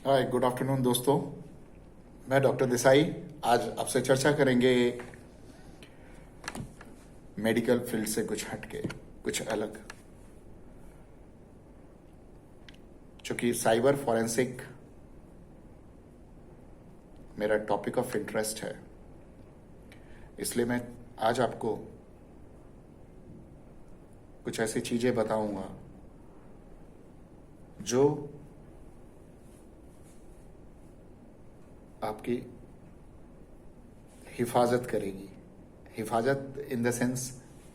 हाय, good afternoon दोस्तों। मैं doctor Desai आज आपसे चर्चा करेंगे मेडिकल फील्ड से कुछ हटके, कुछ अलग। चूंकि साइबर फॉरेंसिक मेरा टॉपिक ऑफ इंटरेस्ट है, इसलिए मैं आज आपको कुछ ऐसी चीजें बताऊंगा जो आपकी हिफाजत करेगी। हिफाजत इन द सेंस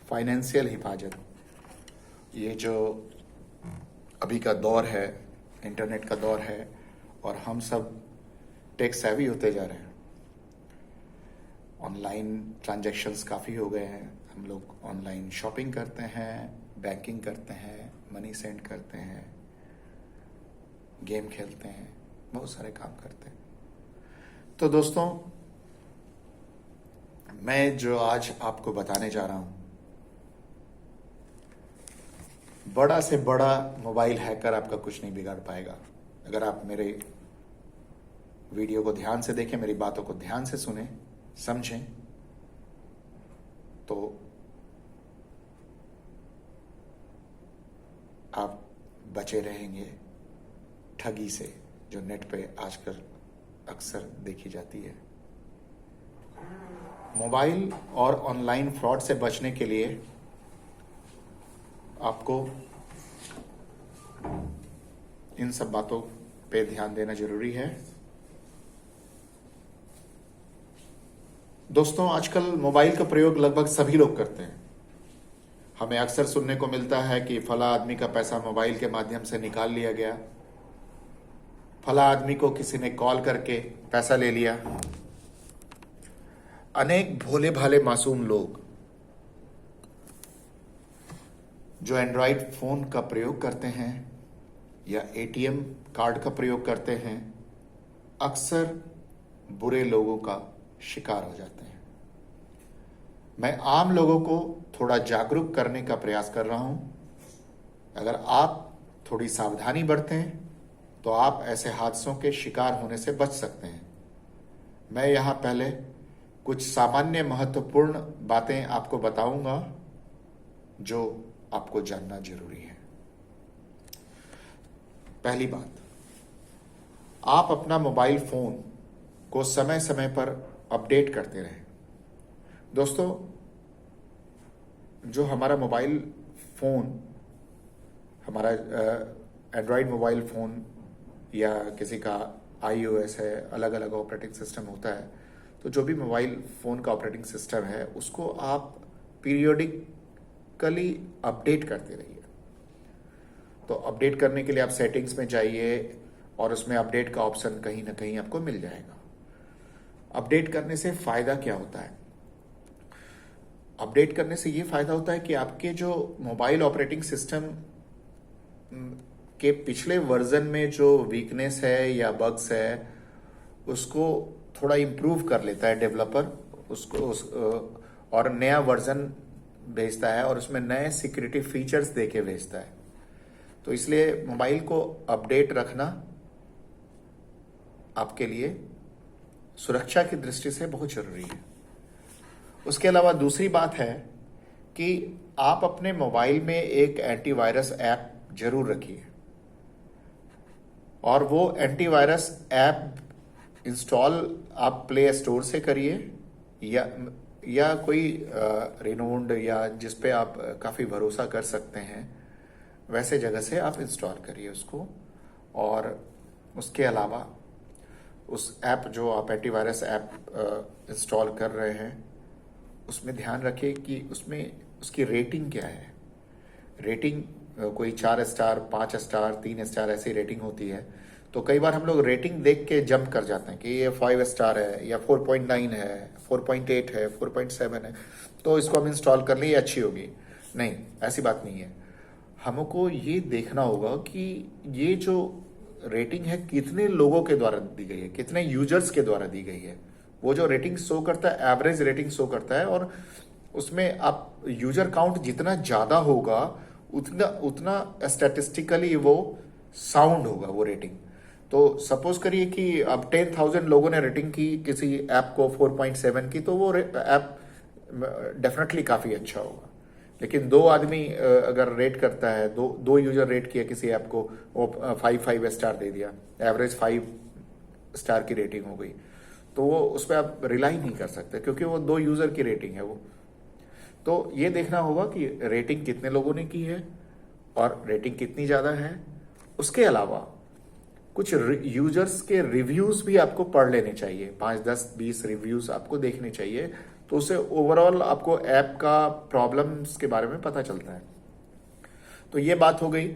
फाइनेंशियल हिफाजत। ये जो अभी का दौर है, इंटरनेट का दौर है, और हम सब टेक सेवी होते जा रहे हैं। ऑनलाइन ट्रांजैक्शंस काफ़ी हो गए हैं। हम लोग ऑनलाइन शॉपिंग करते हैं, बैंकिंग करते हैं, मनी सेंड करते हैं, गेम खेलते हैं, बहुत सारे काम करते हैं। तो दोस्तों, मैं जो आज आपको बताने जा रहा हूं, बड़ा से बड़ा मोबाइल हैकर आपका कुछ नहीं बिगाड़ पाएगा। अगर आप मेरे वीडियो को ध्यान से देखें, मेरी बातों को ध्यान से सुने, समझें, तो आप बचे रहेंगे ठगी से, जो नेट पे आजकल अक्सर देखी जाती है। मोबाइल और ऑनलाइन फ्रॉड से बचने के लिए आपको इन सब बातों पे ध्यान देना जरूरी है। दोस्तों, आजकल मोबाइल का प्रयोग लगभग सभी लोग करते हैं। हमें अक्सर सुनने को मिलता है कि फला आदमी का पैसा मोबाइल के माध्यम से निकाल लिया गया, फला आदमी को किसी ने कॉल करके पैसा ले लिया। अनेक भोले भाले मासूम लोग जो एंड्रॉइड फोन का प्रयोग करते हैं या एटीएम कार्ड का प्रयोग करते हैं, अक्सर बुरे लोगों का शिकार हो जाते हैं। मैं आम लोगों को थोड़ा जागरूक करने का प्रयास कर रहा हूं। अगर आप थोड़ी सावधानी बरतें तो आप ऐसे हादसों के शिकार होने से बच सकते हैं। मैं यहां पहले कुछ सामान्य महत्वपूर्ण बातें आपको बताऊंगा जो आपको जानना जरूरी है। पहली बात, आप अपना मोबाइल फोन को समय समय पर अपडेट करते रहें। दोस्तों, जो हमारा मोबाइल फोन, हमारा एंड्रॉइड मोबाइल फोन या किसी का iOS है, अलग अलग ऑपरेटिंग सिस्टम होता है, तो जो भी मोबाइल फोन का ऑपरेटिंग सिस्टम है उसको आप पीरियोडिकली अपडेट करते रहिए। तो अपडेट करने के लिए आप सेटिंग्स में जाइए और उसमें अपडेट का ऑप्शन कहीं ना कहीं आपको मिल जाएगा। अपडेट करने से फायदा क्या होता है? अपडेट करने से ये फायदा होता है कि आपके जो मोबाइल ऑपरेटिंग सिस्टम के पिछले वर्जन में जो वीकनेस है या बग्स है, उसको थोड़ा इम्प्रूव कर लेता है डेवलपर और नया वर्जन भेजता है और उसमें नए सिक्योरिटी फीचर्स देके भेजता है। तो इसलिए मोबाइल को अपडेट रखना आपके लिए सुरक्षा की दृष्टि से बहुत जरूरी है। उसके अलावा दूसरी बात है कि आप अपने मोबाइल में एक एंटीवायरस ऐप जरूर रखिए, और वो एंटीवायरस ऐप इंस्टॉल आप प्ले स्टोर से करिए या कोई रिनोन्ड या जिस पे आप काफ़ी भरोसा कर सकते हैं वैसे जगह से आप इंस्टॉल करिए उसको। और उसके अलावा उस ऐप, जो आप एंटीवायरस ऐप इंस्टॉल कर रहे हैं, उसमें ध्यान रखिए कि उसमें उसकी रेटिंग क्या है। रेटिंग कोई 4 स्टार, 5 स्टार, 3 स्टार ऐसी रेटिंग होती है। तो कई बार हम लोग रेटिंग देख के जंप कर जाते हैं कि ये 5 स्टार है या 4.9 है, 4.8 है, 4.7 है, तो इसको हम इंस्टॉल कर लें, ये अच्छी होगी। नहीं, ऐसी बात नहीं है। हमको ये देखना होगा कि ये जो रेटिंग है कितने लोगों के द्वारा दी गई है, कितने यूजर्स के द्वारा दी गई है। वो जो रेटिंग शो करता है, एवरेज रेटिंग शो करता है, और उसमें आप यूजर काउंट जितना ज्यादा होगा उतना उतना स्टैटिस्टिकली वो साउंड होगा वो रेटिंग। तो सपोज करिए कि अब 10,000 लोगों ने रेटिंग की किसी ऐप को 4.7 की, तो वो ऐप डेफिनेटली काफ़ी अच्छा होगा। लेकिन दो आदमी अगर रेट करता है, दो दो यूजर रेट किया किसी ऐप को, वो 5 स्टार दे दिया, एवरेज 5 स्टार की रेटिंग हो गई, तो वो उस पर आप रिलाई नहीं कर सकते, क्योंकि वो दो यूजर की रेटिंग है वो। तो ये देखना होगा कि रेटिंग कितने लोगों ने की है और रेटिंग कितनी ज़्यादा है। उसके अलावा कुछ यूजर्स के रिव्यूज भी आपको पढ़ लेने चाहिए, 5, 10, 20 रिव्यूज आपको देखने चाहिए, तो उससे ओवरऑल आपको ऐप का प्रॉब्लम्स के बारे में पता चलता है। तो ये बात हो गई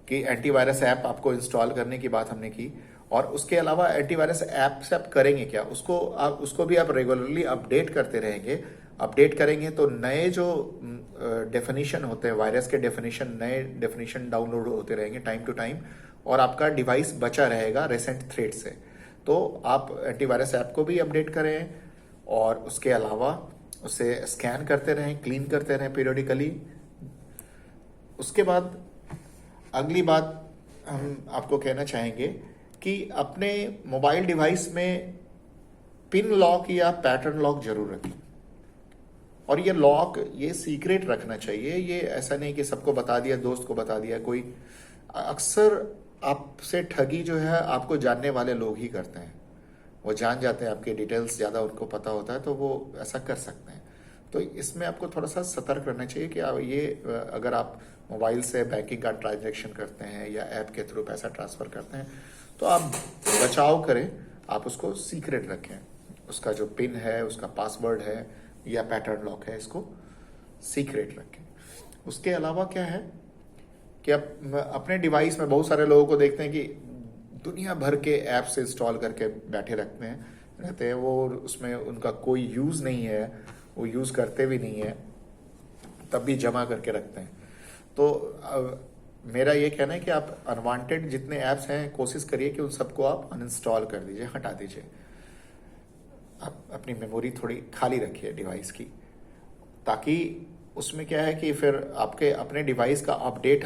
कि एंटीवायरस ऐप आपको इंस्टॉल करने की बात हमने की। और उसके अलावा एंटीवायरस ऐप से आप करेंगे क्या, उसको भी आप रेगुलरली अपडेट करते रहेंगे। अपडेट करेंगे तो नए जो डेफिनेशन होते हैं, वायरस के डेफिनेशन, नए डेफिनेशन डाउनलोड होते रहेंगे टाइम टू टाइम, और आपका डिवाइस बचा रहेगा रेसेंट थ्रेट से। तो आप एंटीवायरस ऐप को भी अपडेट करें, और उसके अलावा उसे स्कैन करते रहें, क्लीन करते रहें पीरियडिकली। उसके बाद अगली बात हम आपको कहना चाहेंगे कि अपने मोबाइल डिवाइस में पिन लॉक या पैटर्न लॉक जरूर रखें। और ये लॉक ये सीक्रेट रखना चाहिए, ये ऐसा नहीं कि सबको बता दिया, दोस्त को बता दिया कोई। अक्सर आपसे ठगी जो है आपको जानने वाले लोग ही करते हैं, वो जान जाते हैं, आपके डिटेल्स ज़्यादा उनको पता होता है, तो वो ऐसा कर सकते हैं। तो इसमें आपको थोड़ा सा सतर्क रहना चाहिए कि ये अगर आप मोबाइल से बैंकिंग का ट्रांजैक्शन करते हैं या ऐप के थ्रू पैसा ट्रांसफ़र करते हैं, तो आप बचाव करें, आप उसको सीक्रेट रखें। उसका जो पिन है, उसका पासवर्ड है या पैटर्न लॉक है, इसको सीक्रेट रखें। उसके अलावा क्या है कि आप अपने डिवाइस में बहुत सारे लोगों को देखते हैं कि दुनिया भर के ऐप्स इंस्टॉल करके बैठे रहते हैं, वो उसमें उनका कोई यूज़ नहीं है, वो यूज़ करते भी नहीं है, तब भी जमा करके रखते हैं। तो मेरा ये कहना है कि आप अनवांटेड जितने ऐप्स हैं कोशिश करिए कि उन सबको आप अनइंस्टॉल कर दीजिए, हटा दीजिए। आप अपनी मेमोरी थोड़ी खाली रखिए डिवाइस की, ताकि उसमें क्या है कि फिर आपके अपने डिवाइस का अपडेट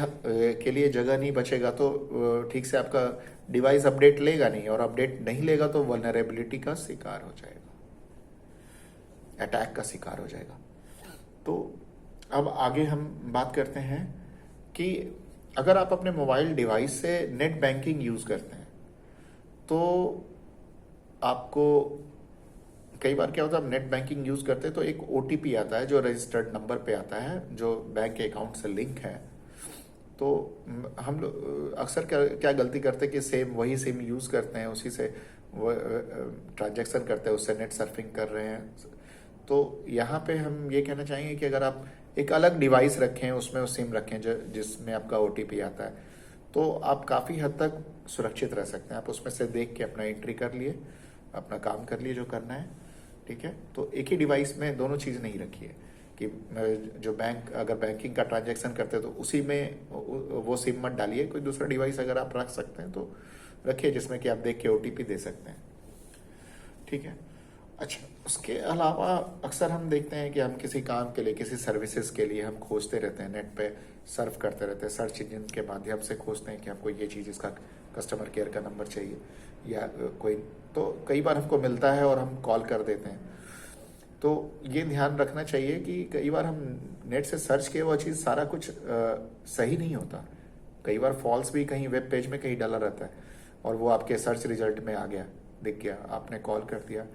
के लिए जगह नहीं बचेगा, तो ठीक से आपका डिवाइस अपडेट लेगा नहीं, और अपडेट नहीं लेगा तो वल्नरेबिलिटी का शिकार हो जाएगा, अटैक का शिकार हो जाएगा। तो अब आगे हम बात करते हैं कि अगर आप अपने मोबाइल डिवाइस से नेट बैंकिंग यूज़ करते हैं, तो आपको कई बार क्या होता है, आप नेट बैंकिंग यूज़ करते हैं तो एक OTP आता है जो रजिस्टर्ड नंबर पे आता है, जो बैंक के अकाउंट से लिंक है। तो हम लोग अक्सर क्या क्या गलती करते हैं कि वही सिम यूज़ करते हैं, उसी से वो ट्रांजैक्शन करते हैं, उससे नेट सर्फिंग कर रहे हैं। तो यहाँ पे हम ये कहना चाहेंगे कि अगर आप एक अलग डिवाइस रखें, उसमें वो सिम रखें जिसमें आपका OTP आता है, तो आप काफ़ी हद तक सुरक्षित रह सकते हैं। आप उसमें से देख के अपना एंट्री कर लिए, अपना काम कर लिए जो करना है, ठीक है। तो एक ही डिवाइस में दोनों चीज़ नहीं रखी है कि जो अगर बैंकिंग का ट्रांजैक्शन करते हैं तो उसी में वो सिम मत डालिए, कोई दूसरा डिवाइस अगर आप रख सकते हैं तो रखिए जिसमें कि आप देख के OTP दे सकते हैं, ठीक है। अच्छा, उसके अलावा अक्सर हम देखते हैं कि हम किसी काम के लिए, किसी सर्विसेज के लिए हम खोजते रहते हैं, नेट पे सर्फ करते रहते हैं, सर्च इंजन के माध्यम से खोजते हैं कि हमको ये चीज़, इसका कस्टमर केयर का नंबर चाहिए या कोई, तो कई बार हमको मिलता है और हम कॉल कर देते हैं। तो ये ध्यान रखना चाहिए कि कई बार हम नेट से सर्च किए वो चीज़ सारा कुछ सही नहीं होता, कई बार फॉल्स भी कहीं वेब पेज में कहीं डाला रहता है, और वो आपके सर्च रिजल्ट में आ गया, दिख गया, आपने कॉल कर दिया।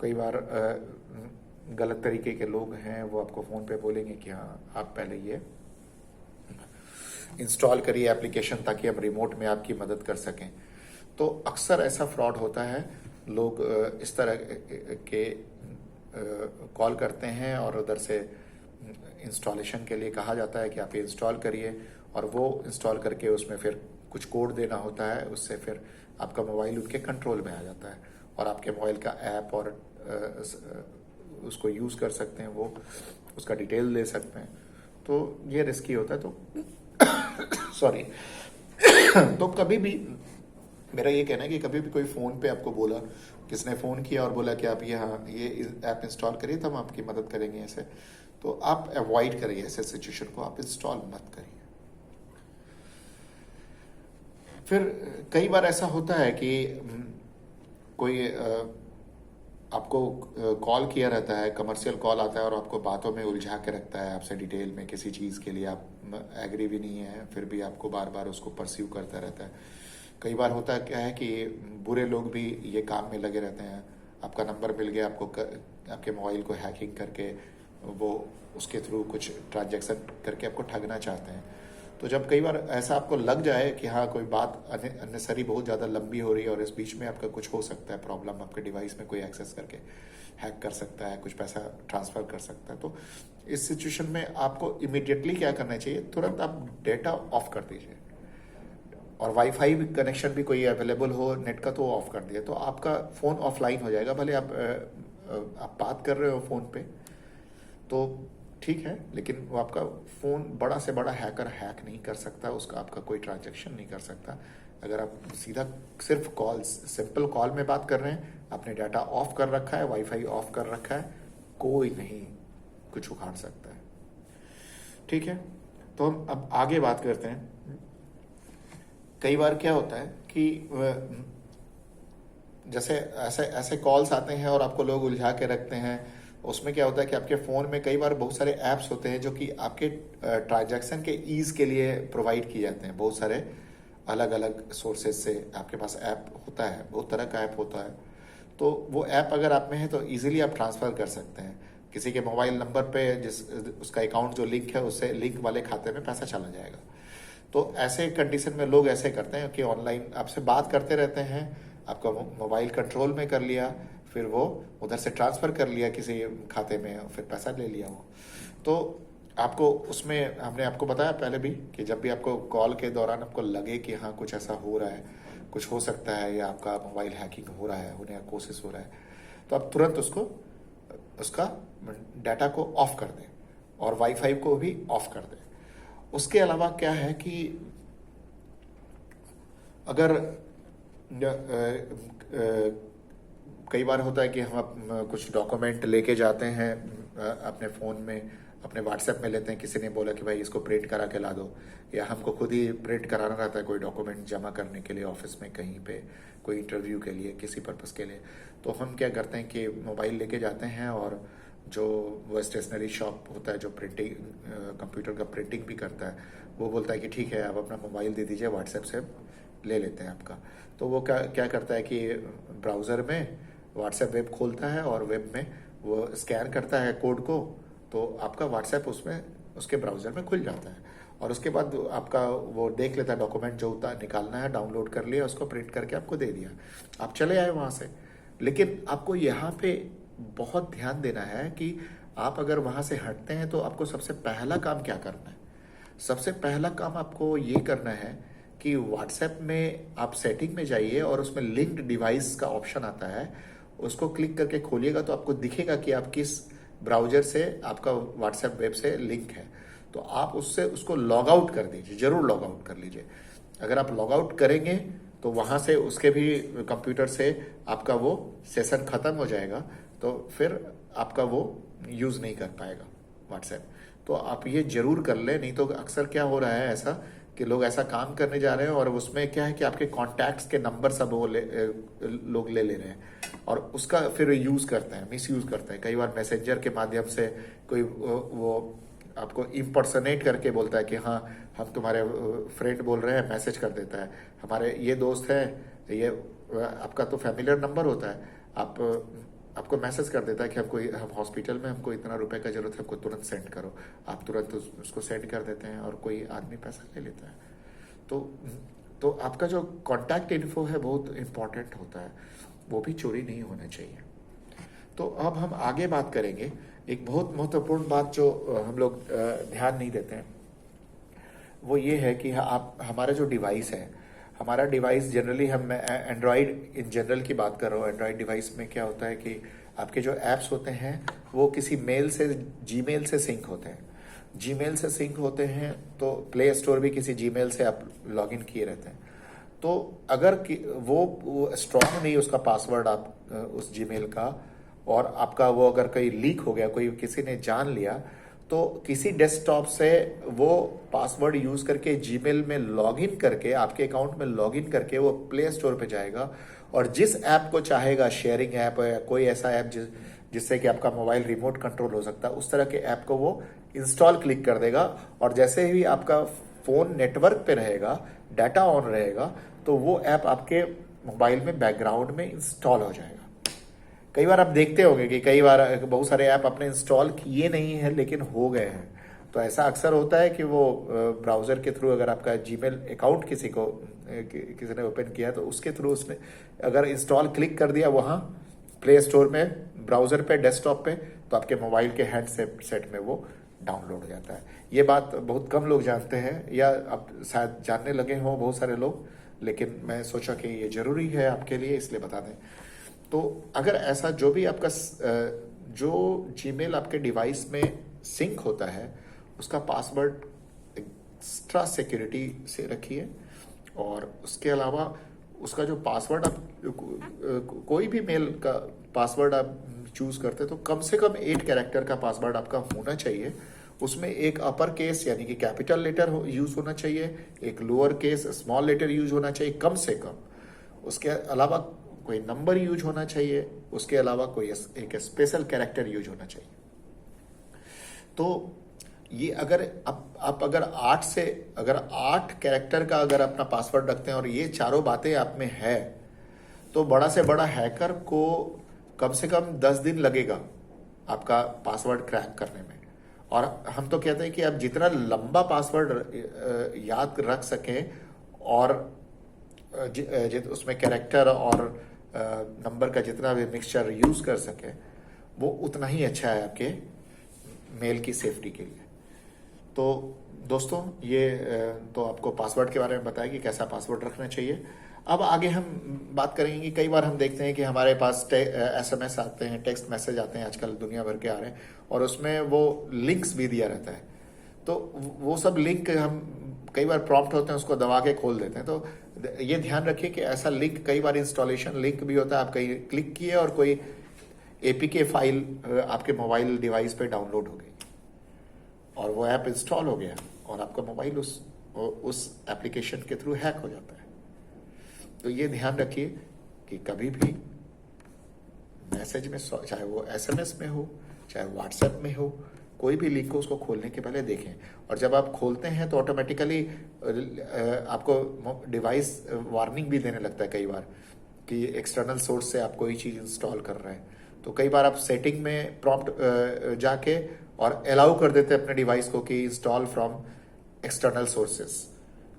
कई बार गलत तरीके के लोग हैं, वो आपको फ़ोन पे बोलेंगे कि हाँ आप पहले ये इंस्टॉल करिए एप्लीकेशन ताकि हम रिमोट में आपकी मदद कर सकें। तो अक्सर ऐसा फ्रॉड होता है, लोग इस तरह के कॉल करते हैं और उधर से इंस्टॉलेशन के लिए कहा जाता है कि आप ये इंस्टॉल करिए, और वो इंस्टॉल करके उसमें फिर कुछ कोड देना होता है, उससे फिर आपका मोबाइल उनके कंट्रोल में आ जाता है और आपके मोबाइल का ऐप और उसको यूज़ कर सकते हैं, वो उसका डिटेल ले सकते हैं। तो ये रिस्की होता है। तो सॉरी तो कभी भी मेरा ये कहना है कि कभी भी कोई फ़ोन पे आपको बोला, किसने फ़ोन किया और बोला कि आप ये ऐप इंस्टॉल करिए तो हम आपकी मदद करेंगे ऐसे, तो आप अवॉइड करिए ऐसे सिचुएशन को, आप इंस्टॉल मत करिए। फिर कई बार ऐसा होता है कि कोई आपको कॉल किया रहता है, कमर्शियल कॉल आता है और आपको बातों में उलझा के रखता है, आपसे डिटेल में किसी चीज़ के लिए आप एग्री भी नहीं है, फिर भी आपको बार बार उसको परस्यू करता रहता है। कई बार होता है क्या है कि बुरे लोग भी ये काम में लगे रहते हैं, आपका नंबर मिल गया, आपके मोबाइल को हैकिंग करके वो उसके थ्रू कुछ ट्रांजैक्शन करके आपको ठगना चाहते हैं। तो जब कई बार ऐसा आपको लग जाए कि हाँ कोई बात अननेसरी बहुत ज़्यादा लंबी हो रही है और इस बीच में आपका कुछ हो सकता है प्रॉब्लम, आपके डिवाइस में कोई एक्सेस करके हैक कर सकता है, कुछ पैसा ट्रांसफ़र कर सकता है, तो इस सिचुएशन में आपको इमिडिएटली क्या करना चाहिए, तुरंत आप डेटा ऑफ कर दीजिए। और वाईफाई कनेक्शन भी कोई अवेलेबल हो नेट का तो ऑफ कर दिया, तो आपका फ़ोन ऑफलाइन हो जाएगा। भले आप बात कर रहे हो फ़ोन पे तो ठीक है, लेकिन वो आपका फ़ोन बड़ा से बड़ा हैकर हैक नहीं कर सकता, उसका आपका कोई ट्रांजैक्शन नहीं कर सकता। अगर आप सीधा सिर्फ कॉल्स, सिंपल कॉल में बात कर रहे हैं, आपने डाटा ऑफ कर रखा है, वाईफाई ऑफ कर रखा है, कोई नहीं कुछ उखाड़ सकता है। ठीक है, तो हम अब आगे बात करते हैं। कई बार क्या होता है कि जैसे ऐसे ऐसे कॉल्स आते हैं और आपको लोग उलझा के रखते हैं। उसमें क्या होता है कि आपके फ़ोन में कई बार बहुत सारे ऐप्स होते हैं जो कि आपके ट्रांजैक्शन के ईज़ के लिए प्रोवाइड किए जाते हैं। बहुत सारे अलग अलग सोर्सेज से आपके पास ऐप होता है, बहुत तरह का ऐप होता है। तो वो ऐप अगर आप में है तो ईजिली आप ट्रांसफ़र कर सकते हैं किसी के मोबाइल नंबर पे, जिस उसका अकाउंट जो लिंक है उससे लिंक वाले खाते में पैसा चला जाएगा। तो ऐसे कंडीशन में लोग ऐसे करते हैं कि ऑनलाइन आपसे बात करते रहते हैं, आपका मोबाइल कंट्रोल में कर लिया, फिर वो उधर से ट्रांसफ़र कर लिया किसी खाते में और फिर पैसा ले लिया वो। तो आपको उसमें हमने आपको बताया पहले भी कि जब भी आपको कॉल के दौरान आपको लगे कि हाँ कुछ ऐसा हो रहा है, कुछ हो सकता है या आपका मोबाइल हैकिंग हो रहा है, होने का कोशिश हो रहा है, तो आप तुरंत उसका डाटा को ऑफ कर दें और वाईफाई को भी ऑफ कर दें। उसके अलावा क्या है कि अगर कई बार होता है कि हम कुछ डॉक्यूमेंट लेके जाते हैं अपने फ़ोन में, अपने व्हाट्सएप में लेते हैं, किसी ने बोला कि भाई इसको प्रिंट करा के ला दो, या हमको खुद ही प्रिंट कराना रहता है कोई डॉक्यूमेंट जमा करने के लिए ऑफिस में, कहीं पे कोई इंटरव्यू के लिए, किसी पर्पज़ के लिए। तो हम क्या करते हैं कि मोबाइल लेके जाते हैं और जो वो स्टेशनरी शॉप होता है जो प्रिंटिंग कंप्यूटर का प्रिंटिंग भी करता है, वो बोलता है कि ठीक है आप अपना मोबाइल दे दीजिए, व्हाट्सएप से ले लेते हैं आपका। तो वो क्या क्या करता है कि ब्राउज़र में व्हाट्सएप वेब खोलता है और वेब में वो स्कैन करता है कोड को, तो आपका व्हाट्सएप उसमें उसके ब्राउज़र में खुल जाता है और उसके बाद आपका वो देख लेता है डॉक्यूमेंट जो निकालना है, डाउनलोड कर लिया, उसको प्रिंट करके आपको दे दिया, आप चले आए वहाँ से। लेकिन आपको यहाँ पे बहुत ध्यान देना है कि आप अगर वहाँ से हटते हैं तो आपको सबसे पहला काम क्या करना है। सबसे पहला काम आपको ये करना है कि व्हाट्सएप में आप सेटिंग में जाइए और उसमें लिंक्ड डिवाइस का ऑप्शन आता है, उसको क्लिक करके खोलिएगा तो आपको दिखेगा कि आप किस ब्राउज़र से आपका व्हाट्सएप वेब से लिंक है। तो आप उससे उसको लॉग आउट कर दीजिए, ज़रूर लॉग आउट कर लीजिए। अगर आप लॉग आउट करेंगे तो वहाँ से उसके भी कंप्यूटर से आपका वो सेशन ख़त्म हो जाएगा, तो फिर आपका वो यूज़ नहीं कर पाएगा व्हाट्सएप। तो आप ये ज़रूर कर लें, नहीं तो अक्सर क्या हो रहा है ऐसा कि लोग ऐसा काम करने जा रहे हैं और उसमें क्या है कि आपके कॉन्टैक्ट्स के नंबर सब वो लोग ले रहे हैं और उसका फिर यूज़ करते हैं, मिस यूज़ करते हैं। कई बार मैसेंजर के माध्यम से कोई वो आपको इम्पर्सनेट करके बोलता है कि हाँ हम तुम्हारे फ्रेंड बोल रहे हैं, मैसेज कर देता है, हमारे ये दोस्त है, ये आपका तो फैमिलियर नंबर होता है, आपको मैसेज कर देता है कि हम हॉस्पिटल में, हमको इतना रुपए का जरूरत है, हमको तुरंत सेंड करो। आप तुरंत उसको सेंड कर देते हैं और कोई आदमी पैसा ले लेता है। तो आपका जो कॉन्टैक्ट इन्फो है बहुत इम्पॉर्टेंट होता है, वो भी चोरी नहीं होना चाहिए। तो अब हम आगे बात करेंगे। एक बहुत महत्वपूर्ण बात जो हम लोग ध्यान नहीं देते हैं वो ये है कि हमारा जो डिवाइस है, हमारा डिवाइस जनरली, हम एंड्रॉयड इन जनरल की बात कर रहा हूँ। एंड्रॉयड डिवाइस में क्या होता है कि आपके जो ऐप्स होते हैं वो किसी मेल से, जीमेल से सिंक होते हैं। जीमेल से सिंक होते हैं तो प्ले स्टोर भी किसी जीमेल से आप लॉगिन किए रहते हैं। तो अगर वो स्ट्रांग नहीं उसका पासवर्ड आप उस जीमेल का, और आपका वो अगर कहीं लीक हो गया, कोई किसी ने जान लिया, तो किसी डेस्कटॉप से वो पासवर्ड यूज करके जीमेल में लॉगिन करके, आपके अकाउंट में लॉगिन करके वो प्ले स्टोर पे जाएगा और जिस ऐप को चाहेगा, शेयरिंग ऐप या कोई ऐसा ऐप जिससे कि आपका मोबाइल रिमोट कंट्रोल हो सकता है, उस तरह के ऐप को वो इंस्टॉल क्लिक कर देगा। और जैसे ही आपका फोन नेटवर्क पे रहेगा, डाटा ऑन रहेगा, तो वो ऐप आपके मोबाइल में बैकग्राउंड में इंस्टॉल हो जाएगा। कई बार आप देखते होंगे कि कई बार बहुत सारे ऐप आपने इंस्टॉल किए नहीं है लेकिन हो गए हैं। तो ऐसा अक्सर होता है कि वो ब्राउजर के थ्रू, अगर आपका जीमेल अकाउंट किसी ने ओपन किया तो उसके थ्रू उसने अगर इंस्टॉल क्लिक कर दिया वहाँ प्ले स्टोर में, ब्राउजर पे, डेस्कटॉप पे, तो आपके मोबाइल के हैंडसेट में वो डाउनलोड हो जाता है। ये बात बहुत कम लोग जानते हैं, या अब शायद जानने लगे हों बहुत सारे लोग, लेकिन मैं सोचा कि ये जरूरी है आपके लिए, इसलिए बता दें। तो अगर ऐसा जो भी आपका जो जीमेल आपके डिवाइस में सिंक होता है उसका पासवर्ड एक्स्ट्रा सिक्योरिटी से रखिए। और उसके अलावा उसका जो पासवर्ड आप कोई भी मेल का पासवर्ड आप चूज करते तो कम से कम 8 कैरेक्टर का पासवर्ड आपका होना चाहिए। उसमें एक अपर केस यानी कि कैपिटल लेटर यूज होना चाहिए, एक lower case small letter use होना चाहिए कम से कम। उसके अलावा कोई नंबर यूज होना चाहिए, उसके अलावा कोई एक स्पेशल कैरेक्टर यूज होना चाहिए। तो ये अगर आप अगर 8 कैरेक्टर का अगर अपना पासवर्ड रखते हैं और ये चारों बातें आप में है, तो बड़ा से बड़ा हैकर को कम से कम 10 दिन लगेगा आपका पासवर्ड क्रैक करने में। और हम तो कहते हैं कि आप जितना लंबा पासवर्ड याद रख सकें और उसमें कैरेक्टर और नंबर का जितना भी मिक्सचर यूज कर सके, वो उतना ही अच्छा है आपके मेल की सेफ्टी के लिए। तो दोस्तों, ये तो आपको पासवर्ड के बारे में बताया कि कैसा पासवर्ड रखना चाहिए। अब आगे हम बात करेंगे कि कई बार हम देखते हैं कि हमारे पास SMS आते हैं, टेक्स्ट मैसेज आते हैं, आजकल दुनिया भर के आ रहे हैं, और उसमें वो लिंक्स भी दिया रहता है। तो वो सब लिंक हम कई बार प्रॉम्प्ट होते हैं, उसको दबा के खोल देते हैं। तो ये ध्यान रखिए कि ऐसा लिंक कई बार इंस्टॉलेशन लिंक भी होता है, आप कहीं क्लिक किए और कोई APK फाइल आपके मोबाइल डिवाइस पे डाउनलोड हो गई और वो ऐप इंस्टॉल हो गया और आपका मोबाइल उस एप्लीकेशन के थ्रू हैक हो जाता है। तो ये ध्यान रखिए कि कभी भी मैसेज में, चाहे वो SMS में हो, चाहे व्हाट्सएप में हो, कोई भी लिंक को उसको खोलने के पहले देखें। और जब आप खोलते हैं तो ऑटोमेटिकली आपको डिवाइस वार्निंग भी देने लगता है कई बार कि एक्सटर्नल सोर्स से आप कोई चीज़ इंस्टॉल कर रहे हैं। तो कई बार आप सेटिंग में प्रॉम्प्ट जाके और अलाउ कर देते हैं अपने डिवाइस को कि इंस्टॉल फ्रॉम एक्सटर्नल सोर्सेस,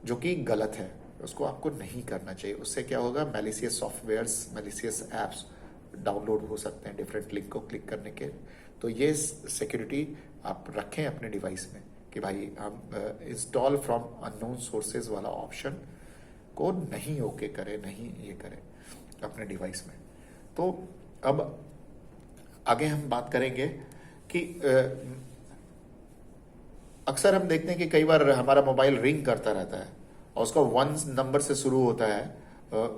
जो कि गलत है, उसको आपको नहीं करना चाहिए। उससे क्या होगा, malicious softwares, malicious apps download हो सकते हैं डिफरेंट लिंक को क्लिक करने के। तो ये सिक्योरिटी आप रखें अपने डिवाइस में कि भाई हम इंस्टॉल फ्रॉम अननोन सोर्सेज वाला ऑप्शन को नहीं ओके करें, नहीं ये करें अपने डिवाइस में। तो अब आगे हम बात करेंगे कि अक्सर हम देखते हैं कि कई बार हमारा मोबाइल रिंग करता रहता है और उसका 1 नंबर से शुरू होता है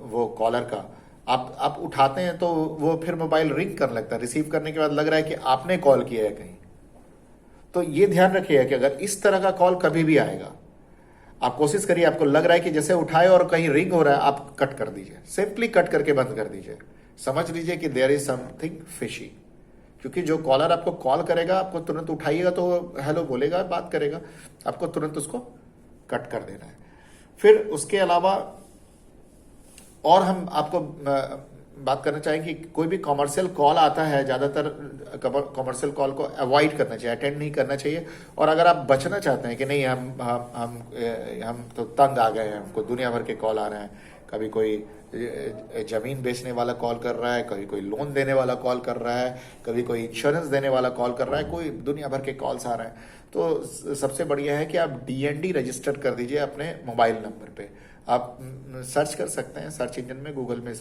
वो कॉलर का। आप उठाते हैं तो वो फिर मोबाइल रिंग करने लगता है, रिसीव करने के बाद लग रहा है कि आपने कॉल किया है कहीं। तो ये ध्यान रखिएगा कि अगर इस तरह का कॉल कभी भी आएगा, आप कोशिश करिए, आपको लग रहा है कि जैसे उठाए और कहीं रिंग हो रहा है, आप कट कर दीजिए, सिंपली कट करके बंद कर दीजिए। समझ लीजिए कि देयर इज समथिंग फिशी, क्योंकि जो कॉलर आपको कॉल करेगा, आपको तुरंत उठाइएगा तो हेलो बोलेगा, बात करेगा, आपको तुरंत उसको कट कर देना है। फिर उसके अलावा और हम आपको बात करना चाहेंगे कि कोई भी कॉमर्शियल कॉल आता है, ज़्यादातर कॉमर्शियल कॉल को अवॉइड करना चाहिए, अटेंड नहीं करना चाहिए। और अगर आप बचना चाहते हैं कि नहीं हम तो तंग आ गए हैं, हमको दुनिया भर के कॉल आ रहे हैं, कभी कोई जमीन बेचने वाला कॉल कर रहा है, कभी कोई लोन देने वाला कॉल कर रहा है, कभी कोई इंश्योरेंस देने वाला कॉल कर रहा है, कोई दुनिया भर के कॉल्स आ रहे हैं, तो सबसे बढ़िया है कि आप DND रजिस्टर कर दीजिए अपने मोबाइल नंबर पे। आप सर्च कर सकते हैं सर्च इंजन में, गूगल में,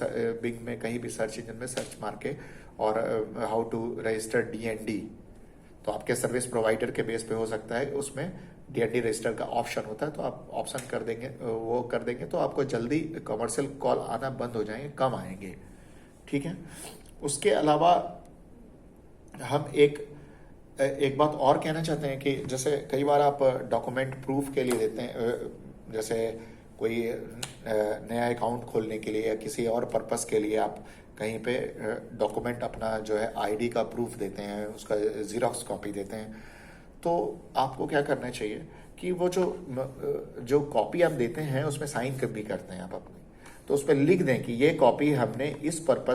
बिंग में, कहीं भी सर्च इंजन में सर्च मार के, और हाउ टू रजिस्टर DND। तो आपके सर्विस प्रोवाइडर के बेस पे हो सकता है, उसमें DND रजिस्टर का ऑप्शन होता है, तो आप ऑप्शन कर देंगे, वो कर देंगे तो आपको जल्दी कमर्शियल कॉल आना बंद हो जाएंगे, कम आएंगे। ठीक है। उसके अलावा हम एक एक बात और कहना चाहते हैं कि जैसे कई बार आप डॉक्यूमेंट प्रूफ के लिए देते हैं, जैसे कोई नया अकाउंट खोलने के लिए या किसी और पर्पस के लिए आप कहीं पे डॉक्यूमेंट अपना जो है आईडी का प्रूफ देते हैं, उसका जीरोक्स कॉपी देते हैं। तो आपको क्या करना चाहिए कि वो जो कॉपी आप देते हैं उसमें साइन भी करते हैं आप अपनी, तो उस पर लिख दें कि ये कॉपी हमने इस पर्पस